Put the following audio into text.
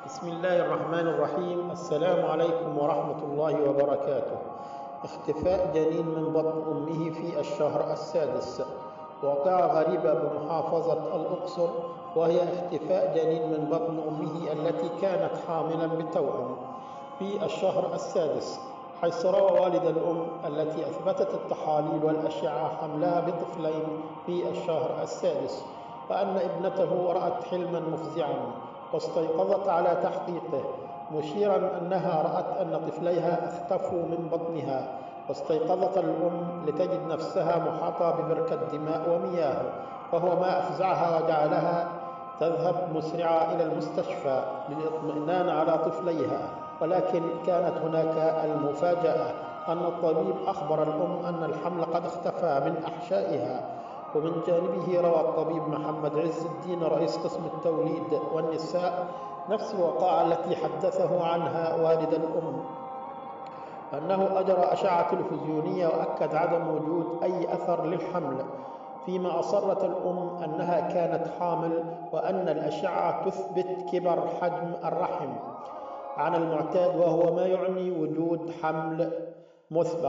بسم الله الرحمن الرحيم. السلام عليكم ورحمة الله وبركاته. اختفاء جنين من بطن أمه في الشهر السادس. واقعة غريبة بمحافظة الأقصر، وهي اختفاء جنين من بطن أمه التي كانت حاملا بتوأم في الشهر السادس، حيث روى والد الأم التي أثبتت التحاليل والأشعة حملها بطفلين في الشهر السادس، وأن ابنته رأت حلما مفزعا واستيقظت على تحقيقه، مشيرا أنها رأت أن طفليها اختفوا من بطنها. واستيقظت الأم لتجد نفسها محاطة ببركة دماء ومياه، وهو ما أفزعها وجعلها تذهب مسرعة إلى المستشفى للإطمئنان على طفليها. ولكن كانت هناك المفاجأة، أن الطبيب أخبر الأم أن الحمل قد اختفى من أحشائها. ومن جانبه روى الطبيب محمد عز الدين رئيس قسم التوليد والنساء نفس الوقائع التي حدثه عنها والد الأم، أنه أجرى أشعة تلفزيونية وأكد عدم وجود أي أثر للحمل، فيما أصرت الأم أنها كانت حامل، وأن الأشعة تثبت كبر حجم الرحم عن المعتاد، وهو ما يعني وجود حمل مثبت.